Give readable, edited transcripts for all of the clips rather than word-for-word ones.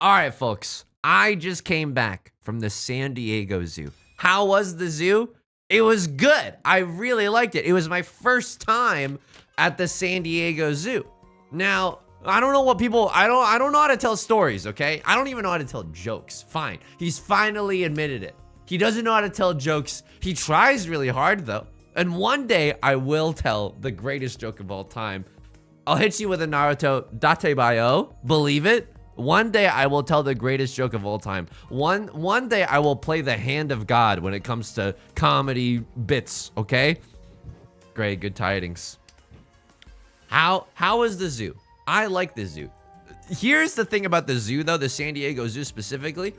All right, folks. I just came back from the San Diego Zoo. How was the zoo? It was good. I really liked it. It was my first time at the San Diego Zoo. Now, I don't know what people, I don't know how to tell stories, okay? I don't even know how to tell jokes. Fine. He's finally admitted it. He doesn't know how to tell jokes. He tries really hard though. And one day I will tell the greatest joke of all time. I'll hit you with a Naruto Datebayo. Believe it. One day I will tell the greatest joke of all time. One day I will play the hand of God when it comes to comedy bits, okay? Great, good tidings. How is the zoo? I like the zoo. Here's the thing about the zoo though, the San Diego Zoo specifically.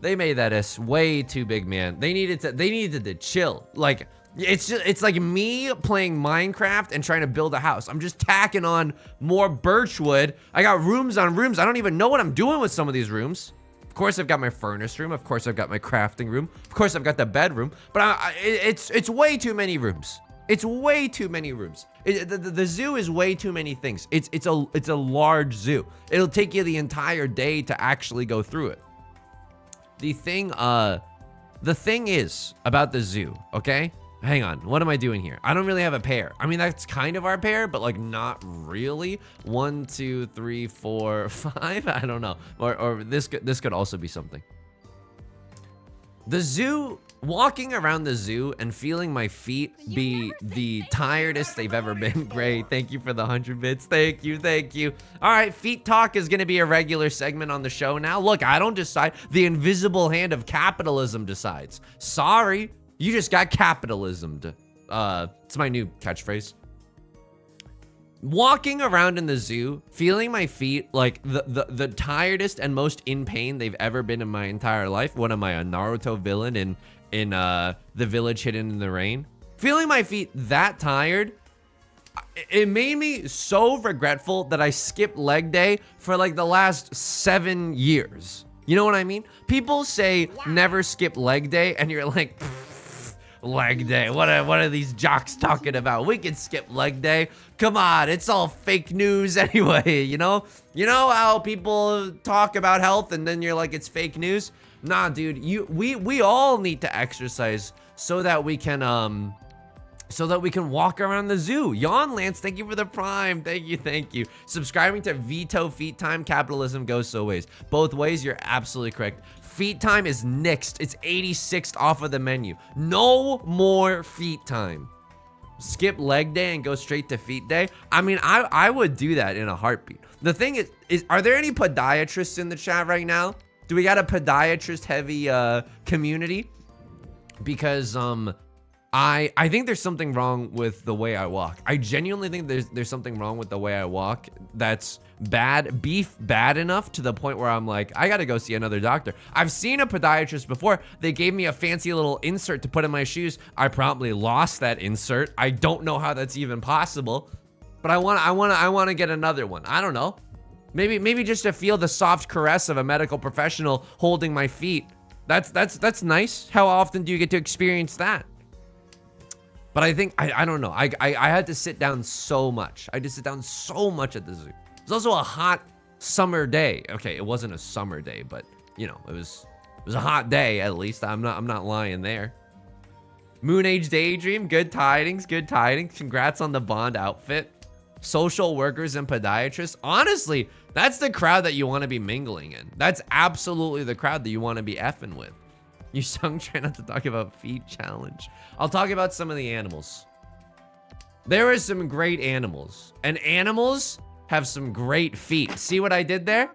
They made that as way too big, man. They needed to chill. Like it's like me playing Minecraft and trying to build a house. I'm just tacking on more birch wood. I got rooms on rooms. I don't even know what I'm doing with some of these rooms. Of course, I've got my furnace room. Of course, I've got my crafting room. Of course, I've got the bedroom. But it's way too many rooms. It's way too many rooms. The zoo is way too many things. It's a large zoo. It'll take you the entire day to actually go through it. The thing is about the zoo, okay? Hang on, what am I doing here? I don't really have a pair. I mean, that's kind of our pair, but like not really. 1, 2, 3, 4, 5. I don't know. Or this could also be something. The zoo, walking around the zoo and feeling my feet be the tiredest they've ever been. Great, thank you for the 100 bits. Thank you. All right, feet talk is gonna be a regular segment on the show now. Look, I don't decide. The invisible hand of capitalism decides. Sorry. You just got capitalismed. It's my new catchphrase. Walking around in the zoo, feeling my feet like the tiredest and most in pain they've ever been in my entire life. What am I, a Naruto villain in The Village Hidden in the Rain? Feeling my feet that tired, it made me so regretful that I skipped leg day for like the last 7 years. You know what I mean? People say never skip leg day, and you're like, leg day, what are these jocks talking about? We can skip leg day. Come on, it's all fake news anyway, you know how people talk about health and then you're like, it's fake news? Nah, dude, we all need to exercise so that we can walk around the zoo. Yawn Lance, thank you for the prime. Thank you. Subscribing to Veto Feet Time. Capitalism goes so ways. Both ways, you're absolutely correct. Feet time is next. It's 86th off of the menu. No more feet time. Skip leg day and go straight to feet day. I mean, I would do that in a heartbeat. The thing is, are there any podiatrists in the chat right now? Do we got a podiatrist heavy community? Because I think there's something wrong with the way I walk. I genuinely think there's something wrong with the way I walk that's bad enough to the point where I'm like, I gotta go see another doctor. I've seen a podiatrist before. They gave me a fancy little insert to put in my shoes. I promptly lost that insert. I don't know how that's even possible, but I want to get another one. I don't know. Maybe just to feel the soft caress of a medical professional holding my feet. That's nice. How often do you get to experience that? But I think, I don't know. I had to sit down so much. I had to sit down so much at the zoo. It was also a hot summer day. Okay, it wasn't a summer day, but you know, it was a hot day at least. I'm not lying there. Moon Age Daydream, good tidings. Congrats on the Bond outfit. Social workers and podiatrists. Honestly, that's the crowd that you want to be mingling in. That's absolutely the crowd that you want to be effing with. Yusong, try not to talk about feet challenge. I'll talk about some of the animals. There are some great animals, and animals have some great feet. See what I did there?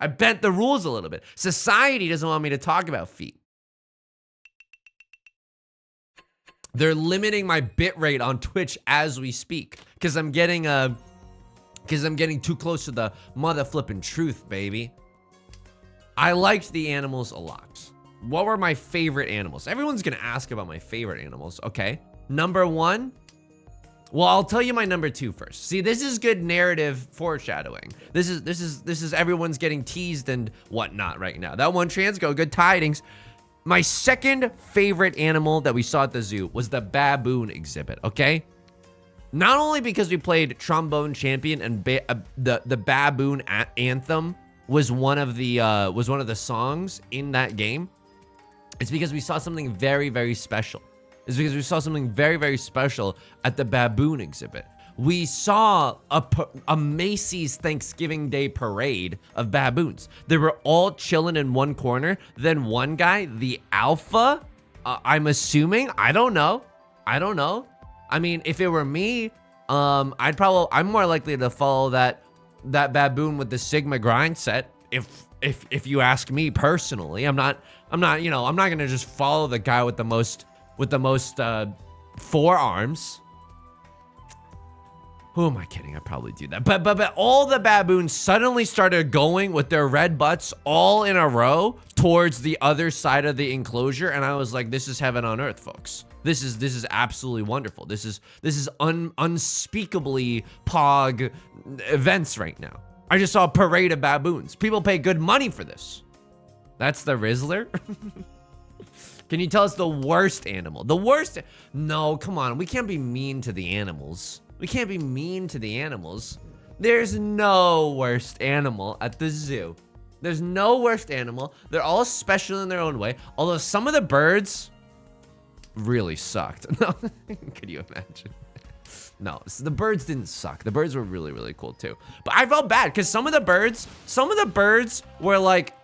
I bent the rules a little bit. Society doesn't want me to talk about feet. They're limiting my bitrate on Twitch as we speak because I'm getting too close to the mother flipping truth, baby. I liked the animals a lot. What were my favorite animals? Everyone's gonna ask about my favorite animals. Okay, number 1. Well, I'll tell you my number 2 first. See, this is good narrative foreshadowing. This is everyone's getting teased and whatnot right now. That one transgo, good tidings. My second favorite animal that we saw at the zoo was the baboon exhibit. Okay, not only because we played Trombone Champion and the baboon anthem was one of the songs in that game, it's because we saw something very, very special. It's because we saw something very, very special at the Baboon exhibit. We saw a Macy's Thanksgiving Day parade of baboons. They were all chilling in one corner. Then one guy, the alpha, I'm assuming, I don't know. I mean, if it were me, I'm more likely to follow that baboon with the Sigma grind set. If you ask me personally, I'm not gonna just follow the guy with the most forearms. Who am I kidding? I probably do that. But all the baboons suddenly started going with their red butts all in a row towards the other side of the enclosure, and I was like, this is heaven on earth, folks. This is absolutely wonderful. This is unspeakably pog events right now. I just saw a parade of baboons. People pay good money for this. That's the Rizzler? Can you tell us the worst animal? The worst? No, come on. We can't be mean to the animals. We can't be mean to the animals. There's no worst animal at the zoo. There's no worst animal. They're all special in their own way. Although some of the birds really sucked. No, could you imagine? No, the birds didn't suck. The birds were really, really cool too. But I felt bad because some of the birds were like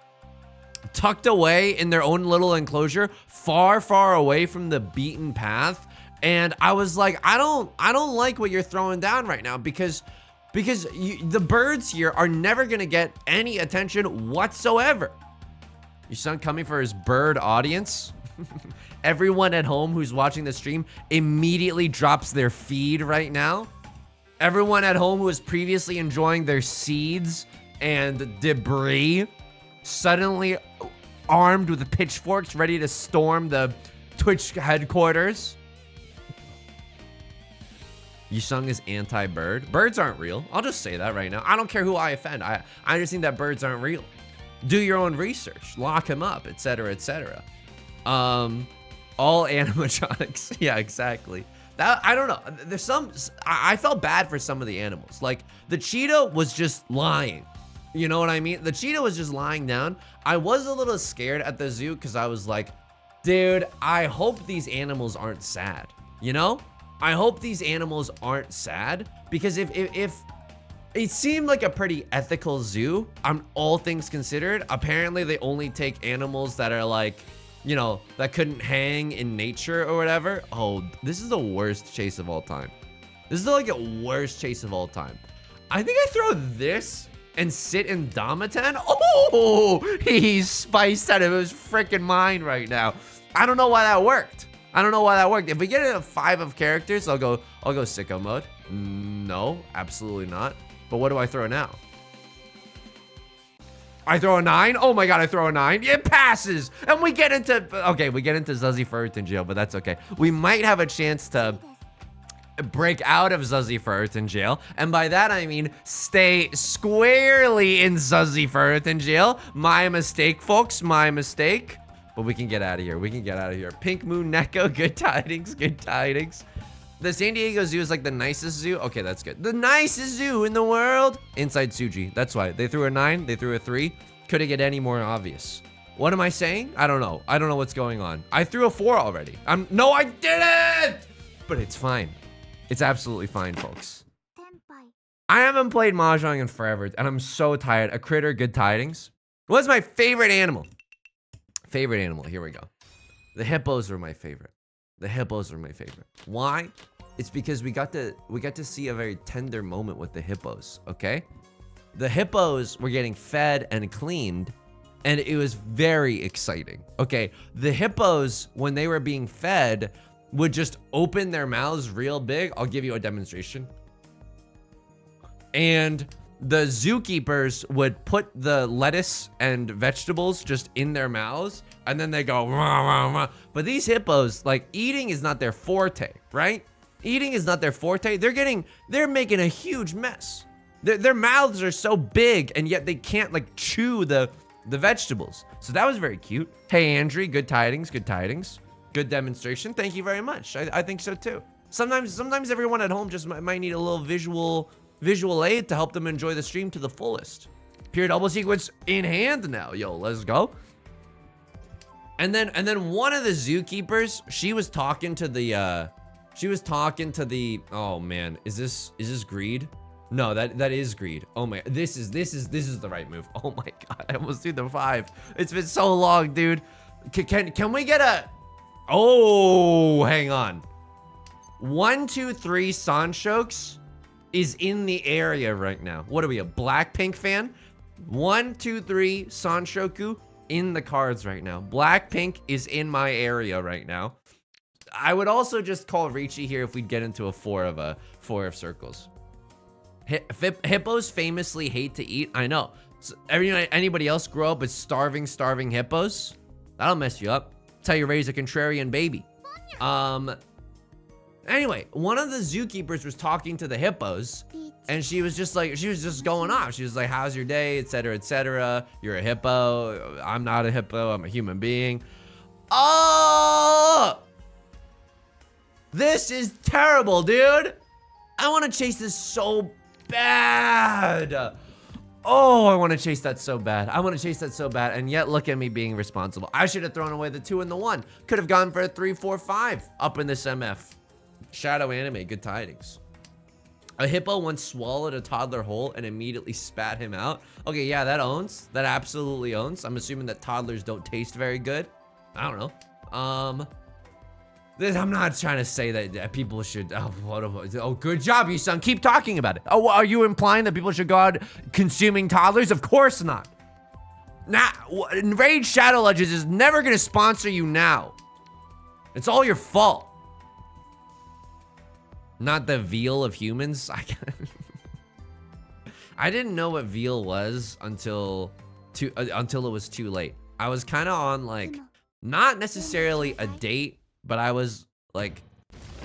tucked away in their own little enclosure, far, far away from the beaten path. And I was like, I don't like what you're throwing down right now because the birds here are never gonna get any attention whatsoever. Your son coming for his bird audience? Everyone at home who's watching the stream immediately drops their feed right now. Everyone at home who was previously enjoying their seeds and debris suddenly armed with pitchforks ready to storm the Twitch headquarters. Yusong is anti-bird. Birds aren't real. I'll just say that right now. I don't care who I offend. I just think that birds aren't real. Do your own research. Lock him up, etc., etc. All animatronics. Yeah, exactly. That, I don't know. There's some, I felt bad for some of the animals. Like the cheetah was just lying. You know what I mean? The cheetah was just lying down. I was a little scared at the zoo because I was like, dude, I hope these animals aren't sad. You know? I hope these animals aren't sad because if it seemed like a pretty ethical zoo, all things considered. Apparently they only take animals that are like, you know, that couldn't hang in nature or whatever. Oh, this is the worst chase of all time. This is like the worst chase of all time. I think I throw this and sit in Damatan. Oh, he's spiced out of his freaking mind right now. I don't know why that worked. If we get a 5 of characters, I'll go sicko mode. No, absolutely not. But what do I throw now? I throw a 9? Oh my god, I throw a 9. It passes. And we get into Zuzzy for in jail, but that's okay. We might have a chance to break out of Zuzzy for in jail. And by that, I mean stay squarely in Zuzzy for in jail. My mistake, folks. My mistake. But we can get out of here. Pink Moon Neko, good tidings. The San Diego Zoo is like the nicest zoo. Okay, that's good. The nicest zoo in the world. Inside Tsuji. That's why. They threw a 9. They threw a 3. Couldn't get any more obvious. What am I saying? I don't know. I don't know what's going on. I threw a 4 already. No, I didn't! But it's fine. It's absolutely fine, folks. I haven't played Mahjong in forever, and I'm so tired. A critter, good tidings. What's my favorite animal? Here we go. The hippos were my favorite. Why? It's because we got to see a very tender moment with the hippos, okay? The hippos were getting fed and cleaned, and it was very exciting. Okay, the hippos, when they were being fed, would just open their mouths real big. I'll give you a demonstration. And the zookeepers would put the lettuce and vegetables just in their mouths, and then they go rah, rah, rah. But these hippos, like, eating is not their forte, right? Eating is not their forte. They're making a huge mess. Their mouths are so big, and yet they can't like chew the vegetables. So that was very cute. Hey Andrew, good tidings. Good demonstration. Thank you very much. I think so too. Sometimes everyone at home just might need a little visual aid to help them enjoy the stream to the fullest. Pure double sequence in hand now. Yo, let's go. And then one of the zookeepers, she was talking to the oh man, is this greed? No, that is greed. Oh my, this is the right move. Oh my god, I almost threw the 5. It's been so long, dude. Can we get a, oh, hang on. 1, 2, 3 Sanshokes is in the area right now. What are we, a Blackpink fan? 1, 2, 3 Sanshoku in the cards right now. Blackpink is in my area right now. I would also just call Riichi here if we'd get into a 4 of circles. Hippos famously hate to eat. I know. So anybody else grow up with starving hippos? That'll mess you up. That's how you raise a contrarian baby. Anyway, one of the zookeepers was talking to the hippos, and she was just going off. She was like, how's your day, etc., etc. You're a hippo. I'm not a hippo. I'm a human being. Oh, this is terrible, dude. I want to chase this so bad. Oh, I want to chase that so bad. I want to chase that so bad, and yet look at me being responsible. I should have thrown away the 2 and the 1. Could have gone for a 3, 4, 5 up in this MF. Shadow anime, good tidings. A hippo once swallowed a toddler whole and immediately spat him out. Okay, yeah, that owns. That absolutely owns. I'm assuming that toddlers don't taste very good. I don't know. I'm not trying to say that people should. Oh, good job, Yusong. Keep talking about it. Oh, are you implying that people should go out consuming toddlers? Of course not. Nah, Raid Shadow Legends is never gonna sponsor you now. It's all your fault. Not the veal of humans. I didn't know what veal was until it was too late. I was kind of on like, not necessarily a date, but I was like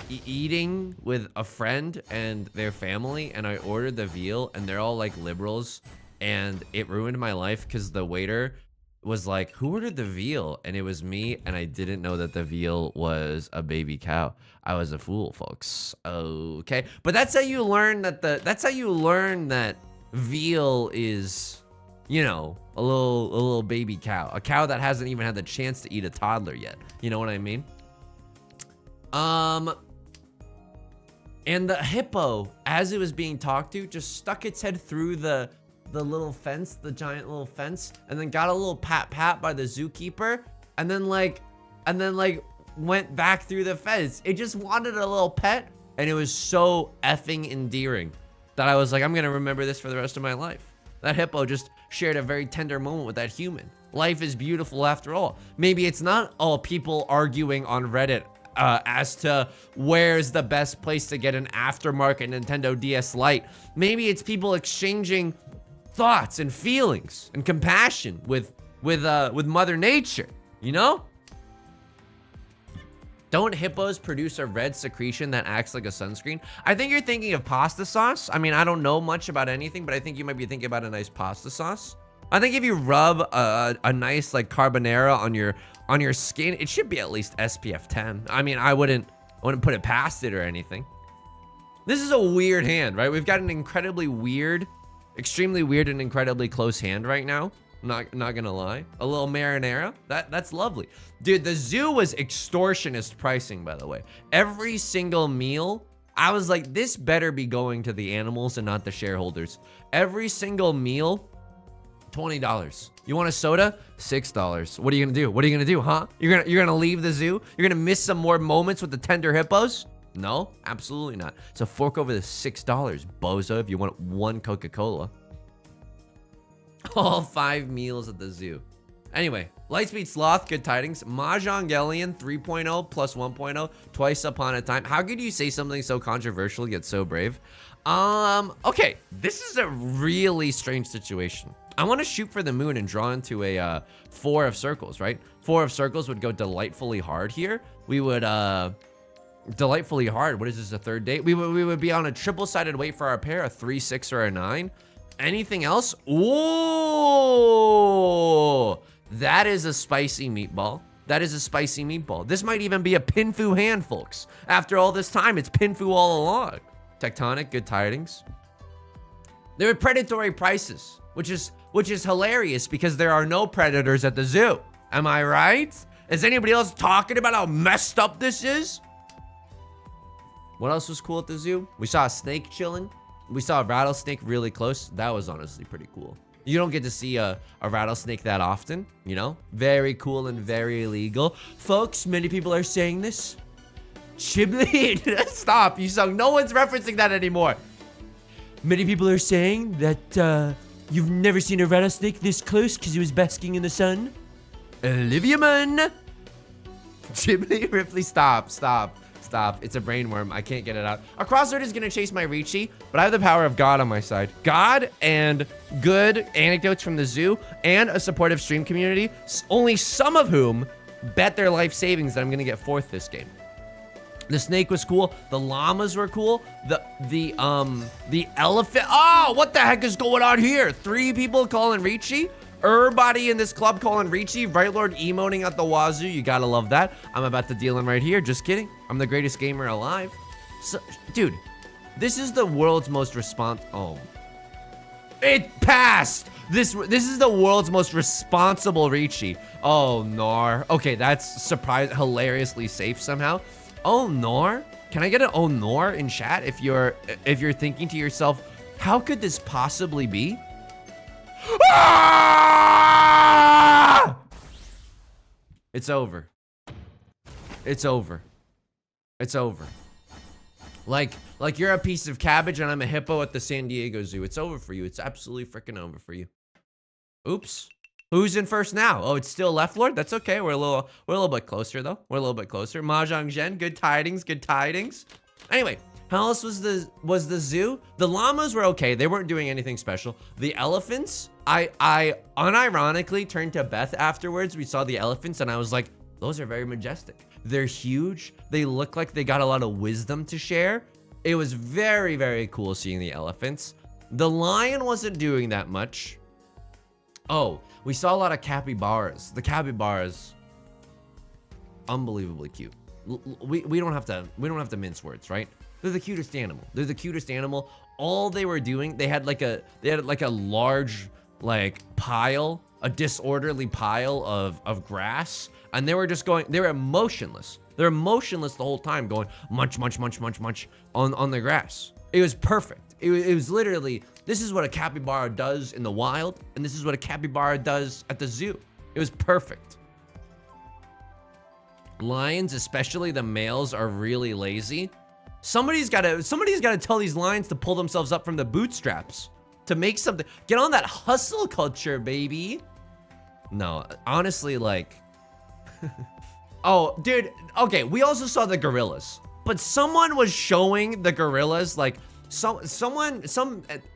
eating with a friend and their family, and I ordered the veal, and they're all like liberals, and it ruined my life because the waiter was like, who ordered the veal? And it was me, and I didn't know that the veal was a baby cow. I was a fool, folks. Okay, but that's how you learn that veal is, you know, a little baby cow, a cow that hasn't even had the chance to eat a toddler yet. You know what I mean? And the hippo, as it was being talked to, just stuck its head through the little fence, the giant little fence, and then got a little pat by the zookeeper, and then went back through the fence. It just wanted a little pet, and it was so effing endearing that I was like, I'm gonna remember this for the rest of my life. That hippo just shared a very tender moment with that human. Life is beautiful after all. Maybe it's not all people arguing on Reddit as to where's the best place to get an aftermarket Nintendo DS Lite. Maybe it's people exchanging thoughts and feelings and compassion with Mother Nature, you know? Don't hippos produce a red secretion that acts like a sunscreen? I think you're thinking of pasta sauce. I mean, I don't know much about anything, but I think you might be thinking about a nice pasta sauce. I think if you rub a nice like carbonara on your skin, it should be at least SPF 10. I mean, I wouldn't put it past it or anything. This is a weird hand, right? We've got an incredibly weird, extremely weird and incredibly close hand right now. Not gonna lie. A little marinara. That's lovely. Dude, the zoo was extortionist pricing, by the way. Every single meal, I was like, this better be going to the animals and not the shareholders. Every single meal, $20. You want a soda? $6. What are you gonna do? What are you gonna do, huh? You're gonna leave the zoo? You're gonna miss some more moments with the tender hippos? No, absolutely not. So fork over the $6, bozo, if you want one Coca-Cola. All 5 meals at the zoo. Anyway, Lightspeed Sloth, good tidings. Mahjong 3.0 plus 1.0, twice upon a time. How could you say something so controversial yet so brave? Okay, this is a really strange situation. I want to shoot for the moon and draw into a 4 of circles, right? 4 of circles would go delightfully hard here. We would, delightfully hard. What is this, a third date? We would be on a triple-sided weight for our pair, a 3, 6, or a 9. Anything else? Ooh, that is a spicy meatball. That is a spicy meatball. This might even be a Pinfu hand, folks. After all this time, it's Pinfu all along. Tectonic, good tidings. There were predatory prices, which is which is hilarious because there are no predators at the zoo. Am I right? Is anybody else talking about how messed up this is? What else was cool at the zoo? We saw a snake chilling. We saw a rattlesnake really close. That was honestly pretty cool. You don't get to see a rattlesnake that often, you know? Very cool and very illegal. Folks, many people are saying this. Chibli, stop, Yusong. No one's referencing that anymore. Many people are saying that you've never seen a rattlesnake this close because he was basking in the sun. Oliviaman. Chibli, Ripley, stop. It's a brain worm. I can't get it out. A crossword is gonna chase my Riichi, but I have the power of God on my side. God and good anecdotes from the zoo and a supportive stream community, only some of whom bet their life savings that I'm gonna get fourth this game. The snake was cool. The llamas were cool. The elephant. Oh, what the heck is going on here? 3 people calling Riichi. Everybody in this club calling Riichi. Right Lord emoting at the wazoo. You gotta love that. I'm about to deal in right here. Just kidding. I'm the greatest gamer alive. So, dude, this is the world's most Oh. It passed! This is the world's most responsible Riichi. Oh, Nor. Okay, that's hilariously safe somehow. Oh, Nor? Can I get an oh, Nor in chat if you're thinking to yourself, how could this possibly be? Ah! It's over. It's over. It's over. Like you're a piece of cabbage and I'm a hippo at the San Diego Zoo. It's over for you. It's absolutely freaking over for you. Oops. Who's in first now? Oh, it's still Left Lord? That's okay. We're a little bit closer though. We're a little bit closer. Mahjong Zhen, good tidings, good tidings. Anyway, how else was the zoo? The llamas were okay. They weren't doing anything special. The elephants, I unironically turned to Beth afterwards. We saw the elephants and I was like, those are very majestic. They're huge. They look like they got a lot of wisdom to share. It was very, very cool seeing the elephants. The lion wasn't doing that much. Oh, we saw a lot of capybaras. The capybaras, unbelievably cute. We don't have to mince words, right? They're the cutest animal. They're the cutest animal. All they were doing, they had like a large pile, a disorderly pile of grass, and they were just going. They were motionless. They're motionless the whole time, going munch, munch, munch, munch, munch on the grass. It was perfect. It was literally, this is what a capybara does in the wild, and this is what a capybara does at the zoo. It was perfect. Lions, especially the males, are really lazy. Somebody's got to tell these lions to pull themselves up from the bootstraps to make something. Get on that hustle culture, baby. No, honestly, oh, dude. Okay, we also saw the gorillas, but someone was showing the gorillas some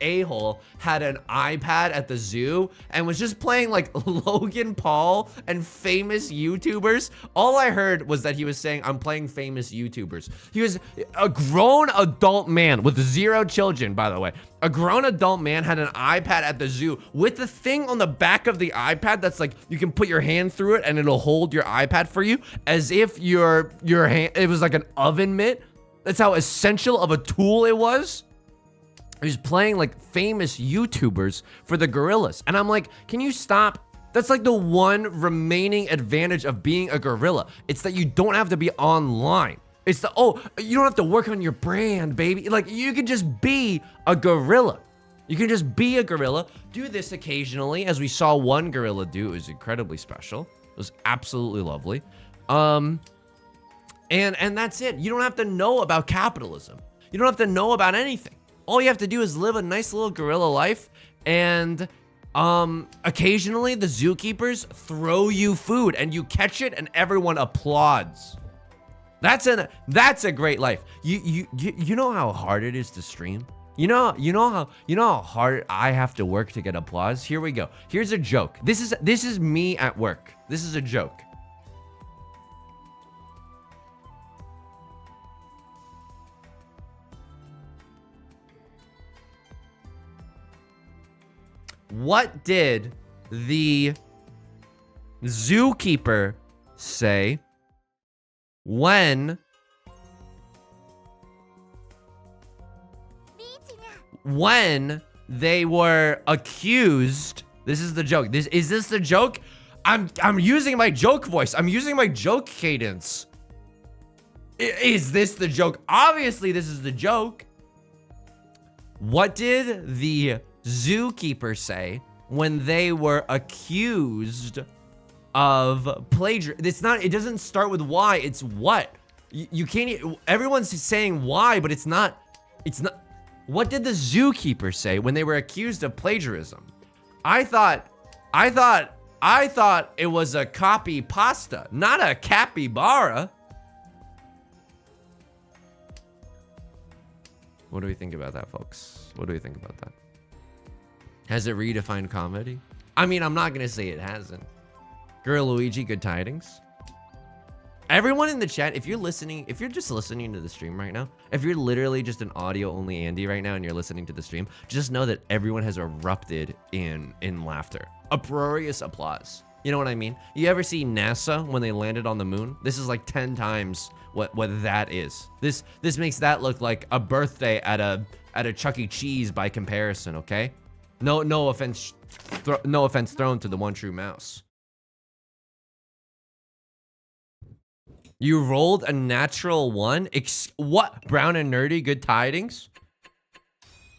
a-hole had an iPad at the zoo and was just playing Logan Paul and famous YouTubers. All I heard was that he was saying, I'm playing famous YouTubers. He was a grown adult man with 0 children, by the way. A grown adult man had an iPad at the zoo with the thing on the back of the iPad that's you can put your hand through it and it'll hold your iPad for you as if your hand, it was like an oven mitt. That's how essential of a tool it was. He was playing famous YouTubers for the gorillas. And I'm like, can you stop? That's the one remaining advantage of being a gorilla. It's that you don't have to be online. It's you don't have to work on your brand, baby. You can just be a gorilla. You can just be a gorilla. Do this occasionally, as we saw one gorilla do. It was incredibly special. It was absolutely lovely. And that's it. You don't have to know about capitalism. You don't have to know about anything. All you have to do is live a nice little gorilla life, and occasionally the zookeepers throw you food and you catch it and everyone applauds. That's a great life. You know how hard it is to stream? You know how hard I have to work to get applause? Here we go. Here's a joke. This is me at work. This is a joke. What did the zookeeper say when they were accused This is the joke. Is this the joke? I'm using my joke voice. I'm using my joke cadence. Is this the joke? Obviously, this is the joke. What did the zookeeper say when they were accused of plagiarism? It's not, it doesn't start with why, it's what. You can't, everyone's saying why, but it's not. What did the zookeeper say when they were accused of plagiarism? I thought it was a copy pasta, not a capybara. What do we think about that, folks? What do we think about that? Has it redefined comedy? I mean, I'm not gonna say it hasn't. Girl Luigi, good tidings. Everyone in the chat, if you're listening, if you're just listening to the stream right now, if you're literally just an audio only Andy right now and you're listening to the stream, just know that everyone has erupted in laughter. Uproarious applause. You know what I mean? You ever see NASA when they landed on the moon? This is like 10 times what that is. This makes that look like a birthday at a Chuck E. Cheese by comparison, okay? No offense thrown to the one true mouse. You rolled a natural one? What? Brown and nerdy, good tidings?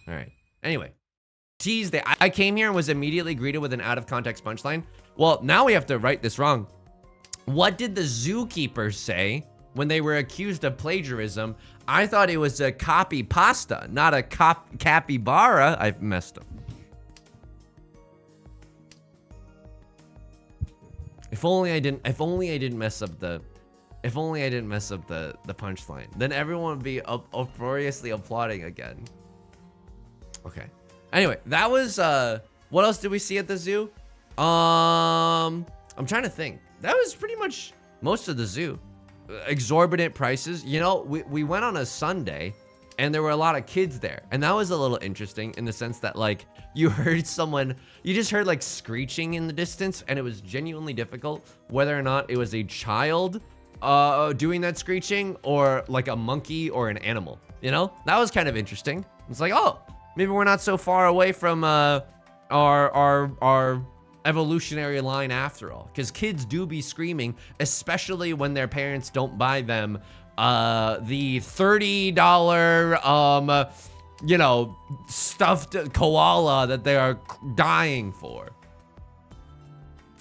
All right. Anyway, Tuesday. I came here and was immediately greeted with an out-of-context punchline. Well, now we have to write this wrong. What did the zookeeper say when they were accused of plagiarism? I thought it was a copy pasta, not a capybara. I've messed up. If only I didn't mess up the punchline. Then everyone would be uproariously applauding again. Okay. Anyway, that was what else did we see at the zoo? I'm trying to think. That was pretty much most of the zoo. Exorbitant prices. You know, we went on a Sunday and there were a lot of kids there. And that was a little interesting in the sense that like you just heard like screeching in the distance, and it was genuinely difficult whether or not it was a child doing that screeching or like a monkey or an animal. You know, that was kind of interesting. It's like, oh, maybe we're not so far away from our evolutionary line after all, because kids do be screaming, especially when their parents don't buy them the $30 you know, stuffed koala that they are dying for.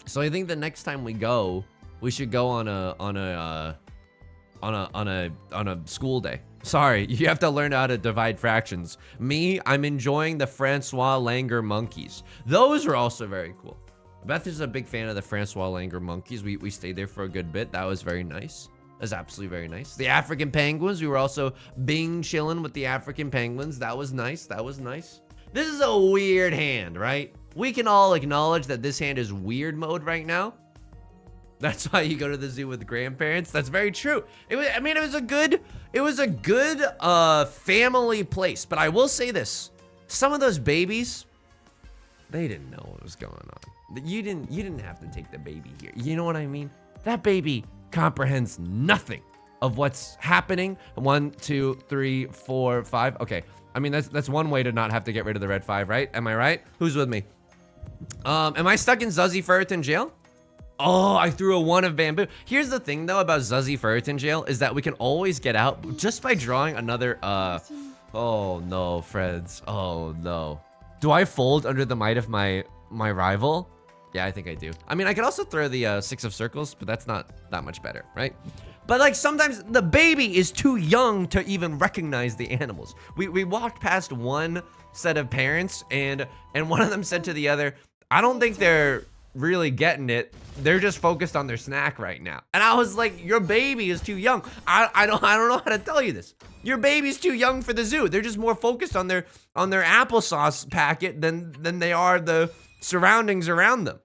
So I think the next time we go, we should go on a school day. Sorry, you have to learn how to divide fractions. Me, I'm enjoying the Francois Langer monkeys. Those are also very cool. Beth is a big fan of the Francois Langer monkeys. We stayed there for a good bit. That was very nice. That was absolutely very nice. The African penguins, we were also chilling with the African penguins. That was nice. That was nice. This is a weird hand, right? We can all acknowledge that this hand is weird mode right now. That's why you go to the zoo with grandparents. That's very true. It was a good family place. But I will say this: some of those babies, they didn't know what was going on. You didn't have to take the baby here. You know what I mean? That baby comprehends nothing of what's happening. 1, 2, 3, 4, 5. Okay. I mean, that's one way to not have to get rid of the red 5, right? Am I right? Who's with me? Am I stuck in Zuzzy Ferretin jail? Oh, I threw a 1 of bamboo. Here's the thing though about Zuzzy Ferretin jail is that we can always get out just by drawing another, oh no, Freds. Oh no. Do I fold under the might of my rival? Yeah, I think I do. I mean, I could also throw the 6 of circles, but that's not that much better, right? But like sometimes the baby is too young to even recognize the animals. We walked past one set of parents and one of them said to the other, I don't think they're really getting it. They're just focused on their snack right now. And I was like, your baby is too young. I don't know how to tell you this. Your baby's too young for the zoo. They're just more focused on their applesauce packet than they are the surroundings around them.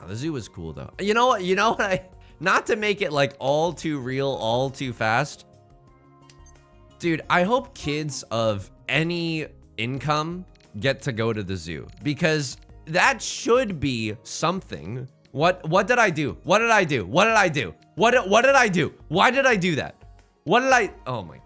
The zoo was cool though. You know what? Not to make it like all too real, all too fast. Dude, I hope kids of any income get to go to the zoo, because that should be something. What did I do? What did I do? What did I do? What did I do? Why did I do that? Oh my God.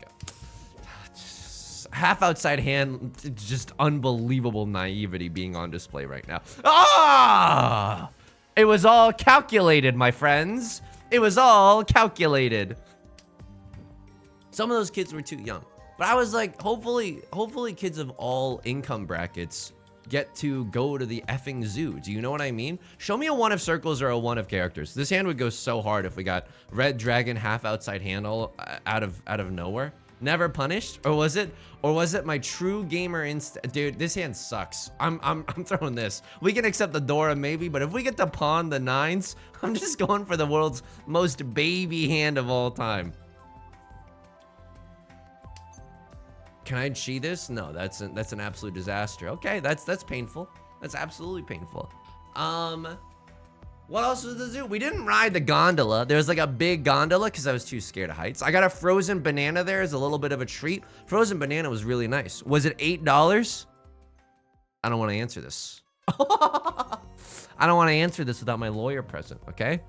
half outside hand, just unbelievable naivety being on display right now. Ah! It was all calculated, my friends. It was all calculated. Some of those kids were too young. But I was like, hopefully kids of all income brackets get to go to the effing zoo. Do you know what I mean? Show me a 1 of circles or a 1 of characters. This hand would go so hard if we got red dragon half outside hand all out of nowhere. Never punished, or was it my true gamer instinct? Dude, this hand sucks. I'm throwing this. We can accept the Dora maybe, but if we get to pawn the 9s, I'm just going for the world's most baby hand of all time. Can I chi this? No, that's an absolute disaster. Okay, that's painful. That's absolutely painful. What else was the zoo? We didn't ride the gondola. There's like a big gondola because I was too scared of heights. I got a frozen banana there as a little bit of a treat. Frozen banana was really nice. Was it $8? I don't want to answer this. I don't want to answer this without my lawyer present, okay?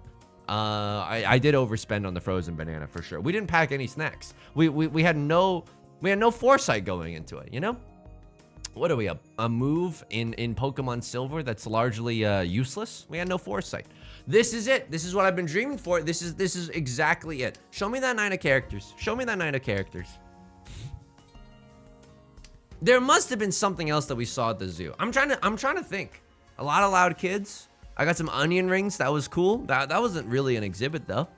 I did overspend on the frozen banana for sure. We didn't pack any snacks. We had no foresight going into it, you know? What are we, a move in Pokemon Silver that's largely useless? We had no foresight. This is it. This is what I've been dreaming for. This is exactly it. Show me that 9 of characters. Show me that 9 of characters. There must have been something else that we saw at the zoo. I'm trying to think. A lot of loud kids. I got some onion rings. That was cool. That wasn't really an exhibit though.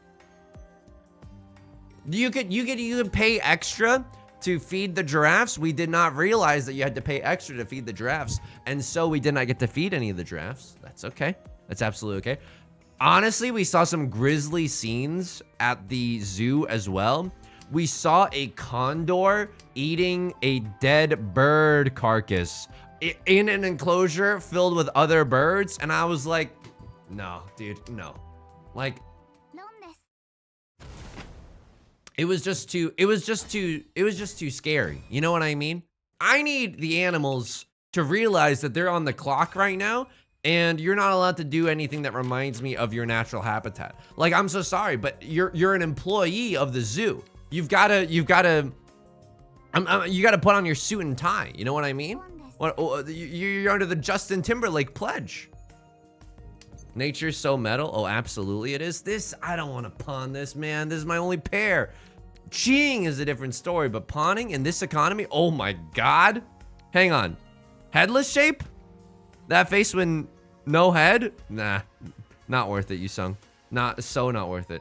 You could pay extra to feed the giraffes. We did not realize that you had to pay extra to feed the giraffes, and so we did not get to feed any of the giraffes. That's okay. That's absolutely okay. Honestly, we saw some grisly scenes at the zoo as well. We saw a condor eating a dead bird carcass in an enclosure filled with other birds, and I was like, no, dude, no. Like, it was just too scary. You know what I mean? I need the animals to realize that they're on the clock right now, and you're not allowed to do anything that reminds me of your natural habitat. Like, I'm so sorry, but you're an employee of the zoo. You gotta put on your suit and tie. You know what I mean? You're under the Justin Timberlake pledge. Nature's so metal. Oh, absolutely it is. This, I don't want to pawn this, man. This is my only pair. Cheating is a different story, but pawning in this economy, oh my God. Hang on. Headless shape? That face with no head? Nah, not worth it, Yusong. Not worth it.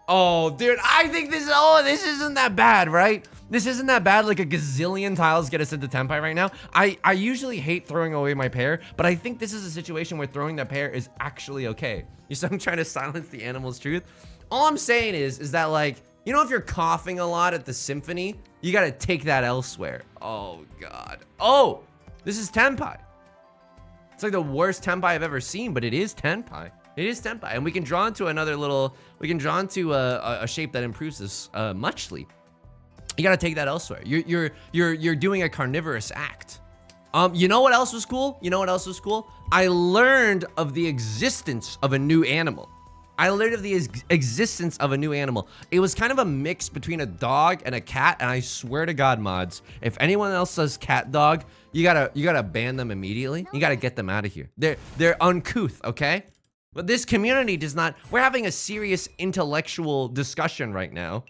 Oh, dude, I think this isn't that bad, right? This isn't that bad. Like a gazillion tiles get us into Tenpai right now. I usually hate throwing away my pair, but I think this is a situation where throwing that pair is actually okay. I'm trying to silence the animal's truth. All I'm saying is that, like, you know, if you're coughing a lot at the symphony, you gotta take that elsewhere. Oh God. Oh, this is Tenpai. It's like the worst Tenpai I've ever seen, but it is Tenpai. It is Tenpai, and we can draw into another little. We can draw into a shape that improves this muchly. You gotta take that elsewhere. You're doing a carnivorous act. You know what else was cool? You know what else was cool? I learned of the existence of a new animal. I learned of the existence of a new animal. It was kind of a mix between a dog and a cat, and I swear to God, mods, if anyone else says cat dog, you gotta ban them immediately. You gotta get them out of here. They're uncouth, okay? But this community does not. We're having a serious intellectual discussion right now.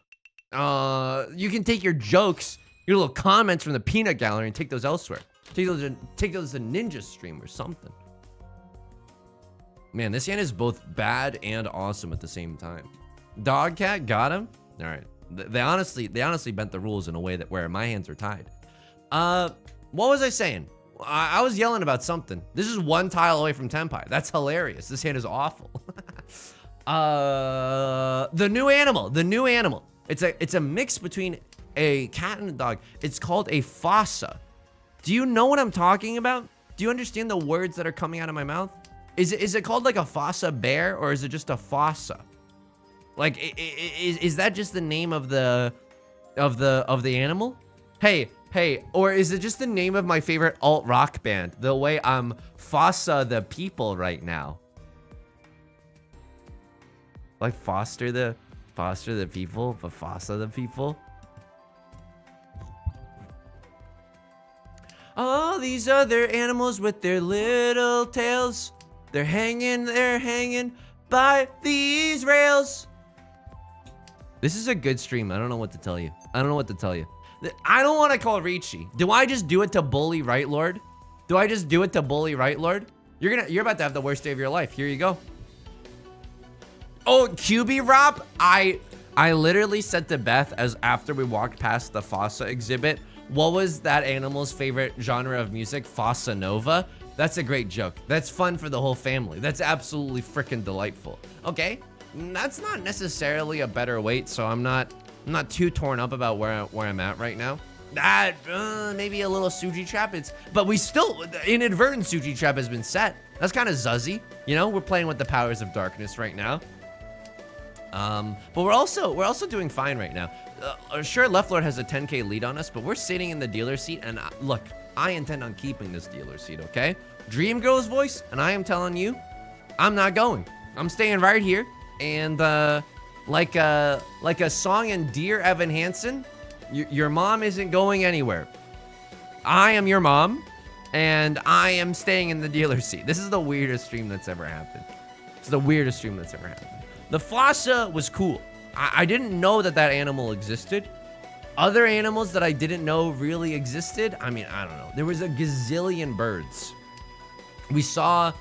You can take your jokes, your little comments from the peanut gallery, and take those elsewhere. Take those to Ninja Stream or something. Man, this hand is both bad and awesome at the same time. Dog cat got him. All right, they honestly bent the rules in a way that where my hands are tied. What was I saying? I was yelling about something. This is one tile away from Tenpai. That's hilarious. This hand is awful. The new animal. It's a mix between a cat and a dog. It's called a Fossa. Do you know what I'm talking about? Do you understand the words that are coming out of my mouth? Is it called like a Fossa bear, or is it just a Fossa? Like, is that just the name of the animal? Hey, or is it just the name of my favorite alt rock band? The way I'm Fossa the people right now. Like foster the people, but Fossa the people. these other animals with their little tails. They're hanging by these rails. This is a good stream. I don't know what to tell you. I don't want to call Riichi. Do I just do it to bully Right Lord? You're about to have the worst day of your life. Here you go. Oh, QB Rop. I literally said to Beth as after we walked past the Fossa exhibit, what was that animal's favorite genre of music? Fossa Nova. That's a great joke. That's fun for the whole family. That's absolutely freaking delightful. Okay, that's not necessarily a better weight, so I'm not too torn up about where I'm at right now. That maybe a little Suji trap. But we still inadvertent Suji trap has been set. That's kind of zuzzy. You know, we're playing with the powers of darkness right now. But we're also doing fine right now. Sure, Left Lord has a 10K lead on us, but we're sitting in the dealer seat, and look, I intend on keeping this dealer seat, okay? Dream Girl's voice, and I am telling you, I'm not going. I'm staying right here, and like a song in Dear Evan Hansen, your mom isn't going anywhere. I am your mom, and I am staying in the dealer seat. This is the weirdest stream that's ever happened. The Fossa was cool. I didn't know that animal existed. Other animals that I didn't know really existed, I mean, I don't know. There was a gazillion birds. We saw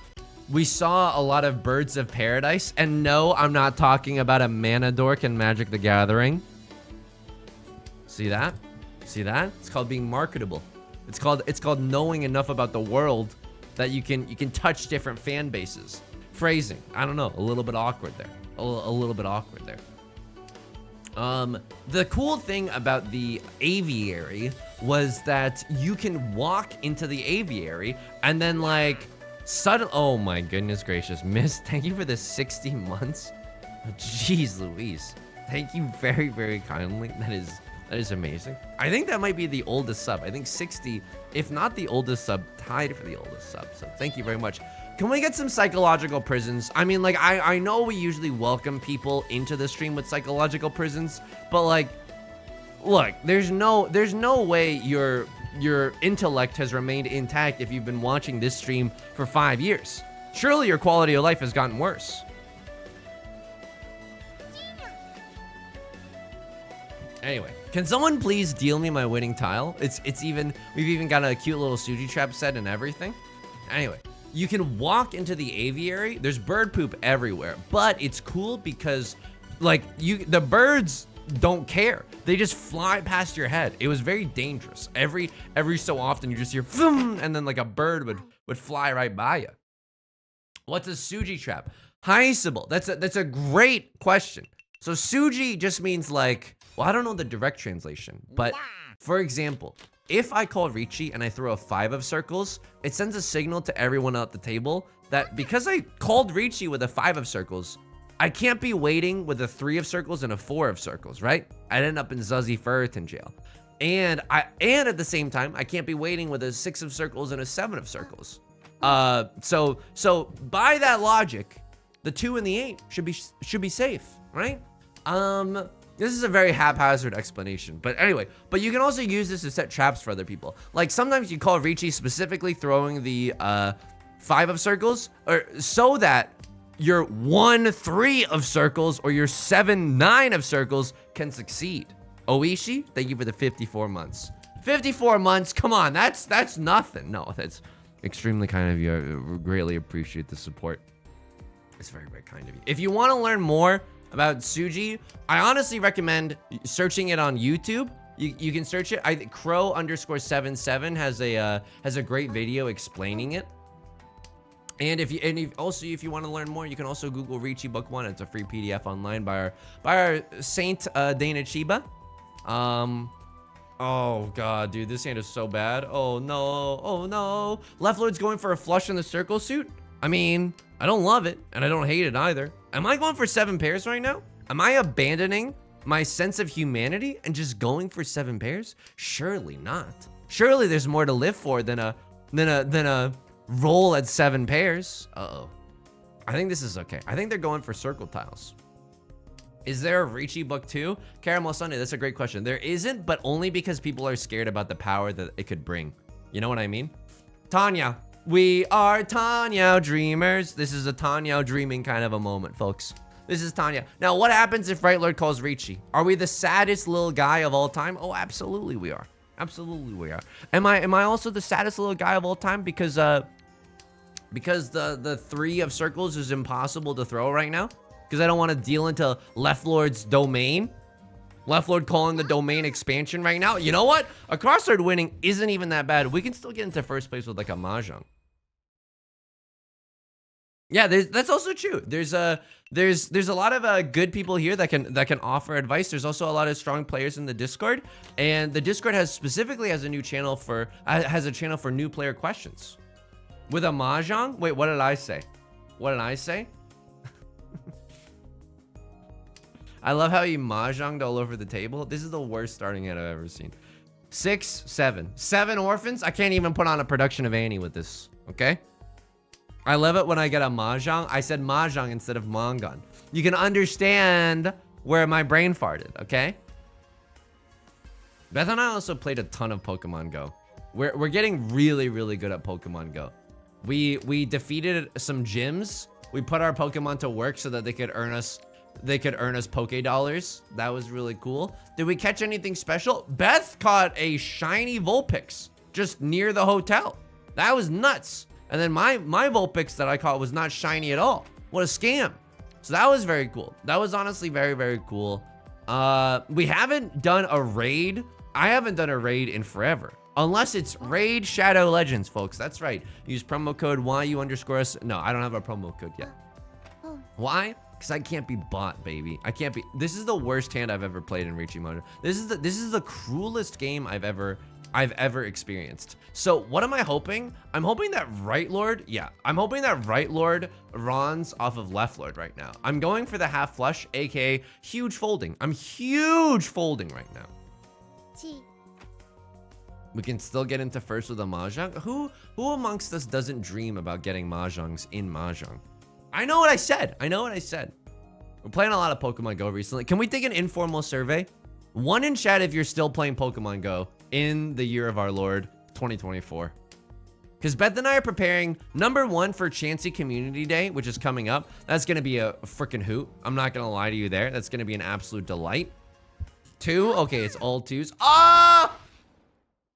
a lot of birds of paradise. And no, I'm not talking about a Manadork in Magic the Gathering. See that? It's called being marketable. It's called knowing enough about the world that you can touch different fan bases. Phrasing, I don't know, a little bit awkward there. The cool thing about the aviary was that you can walk into the aviary and then like suddenly, oh my goodness gracious, Miss, thank you for the 60 months. Jeez Louise, thank you very, very kindly. That is amazing. I think that might be the oldest sub. I think 60, if not the oldest sub, tied for the oldest sub. So thank you very much. Can we get some psychological prisons? I mean, like, I know we usually welcome people into the stream with psychological prisons, but like, look, there's no way your intellect has remained intact if you've been watching this stream for 5 years. Surely your quality of life has gotten worse. Anyway, can someone please deal me my winning tile? We've even got a cute little Suji trap set and everything. Anyway. You can walk into the aviary. There's bird poop everywhere, but it's cool because like the birds don't care. They just fly past your head. It was very dangerous. Every so often you just hear vroom, and then like a bird would fly right by you. What's a Suji trap? Hi, Sybil. That's a great question. So Suji just means like, well, I don't know the direct translation, but for example, if I call Riichi and I throw a 5 of circles, it sends a signal to everyone at the table that because I called Riichi with a 5 of circles, I can't be waiting with a 3 of circles and a 4 of circles, right? I'd end up in Zuzzy Ferritin jail. And at the same time, I can't be waiting with a 6 of circles and a 7 of circles. So by that logic, the 2 and the 8 should be safe, right? This is a very haphazard explanation, but anyway, but you can also use this to set traps for other people. Like sometimes you call Riichi specifically throwing the 5 of circles, or so that your 1-3 of circles or your 7-9 of circles can succeed. Oishi, thank you for the 54 months. 54 months, come on, that's nothing. No, that's extremely kind of you. I greatly appreciate the support. It's very, very kind of you. If you want to learn more about Suji, I honestly recommend searching it on YouTube. You can search it. Crow_77 has a great video explaining it. And if you want to learn more, you can also Google Riichi Book 1. It's a free PDF online by our Saint Dana Chiba. Oh god, dude, this hand is so bad. Oh no. Left Lord's going for a flush in the circle suit. I mean, I don't love it, and I don't hate it either. Am I going for 7 pairs right now? Am I abandoning my sense of humanity and just going for 7 pairs? Surely not. Surely there's more to live for than a roll at 7 pairs. Uh-oh. I think this is okay. I think they're going for circle tiles. Is there a Riichi Book 2? Caramel Sunday, that's a great question. There isn't, but only because people are scared about the power that it could bring. You know what I mean? Tanya. We are Tanya dreamers. This is a Tanya dreaming kind of a moment, folks. This is Tanya. Now, what happens if Right Lord calls Riichi? Are we the saddest little guy of all time? Oh, absolutely we are. Absolutely we are. Am I also the saddest little guy of all time because the 3 of circles is impossible to throw right now? Because I don't want to deal into Left Lord's domain. Left Lord calling the domain expansion right now. You know what? A crossword winning isn't even that bad. We can still get into first place with like a Mahjong. Yeah, that's also true. There's a lot of good people here that can offer advice. There's also a lot of strong players in the Discord, and the Discord specifically has a new channel for new player questions. With a Mahjong? Wait, what did I say? What did I say? I love how he Mahjonged all over the table. This is the worst starting head I've ever seen. 6, 7. 7 orphans? I can't even put on a production of Annie with this, okay? I love it when I get a Mahjong. I said Mahjong instead of Mongon. You can understand where my brain farted, okay? Beth and I also played a ton of Pokemon Go. We're getting really, really good at Pokemon Go. We defeated some gyms. We put our Pokemon to work so that they could earn us Poke Dollars. That was really cool. Did we catch anything special? Beth caught a shiny Vulpix just near the hotel. That was nuts. And then my Vulpix that I caught was not shiny at all. What a scam. So that was very cool. That was honestly very, very cool. We haven't done a raid. I haven't done a raid in forever. Unless it's Raid Shadow Legends, folks. That's right. Use promo code YU_S. No, I don't have a promo code yet. Why? Because I can't be bought, baby. I can't be. This is the worst hand I've ever played in Riichi Mahjong. This is the cruelest game I've ever experienced. So what am I hoping? I'm hoping that Right Lord, I'm hoping that Right Lord runs off of Left Lord right now. I'm going for the half flush, aka huge folding. I'm huge folding right now. We can still get into first with a Mahjong. Who amongst us doesn't dream about getting Mahjongs in Mahjong? I know what I said. We're playing a lot of Pokemon Go recently. Can we take an informal survey? 1 in chat if you're still playing Pokemon Go in the year of our Lord, 2024. Because Beth and I are preparing, number 1, for Chansey Community Day, which is coming up. That's going to be a freaking hoot. I'm not going to lie to you there. That's going to be an absolute delight. 2, okay, it's all 2s. Ah!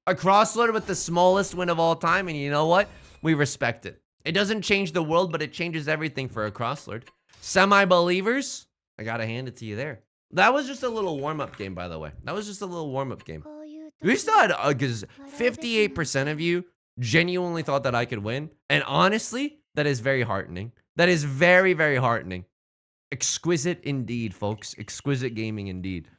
A crosslord with the smallest win of all time, and you know what? We respect it. It doesn't change the world, but it changes everything for a crosslord. Semi-believers, I gotta hand it to you there. That was just a little warm-up game, by the way. That was just a little warm-up game. We still had, because 58% of you genuinely thought that I could win, and honestly, that is very heartening. That is very, very heartening. Exquisite indeed, folks. Exquisite gaming indeed.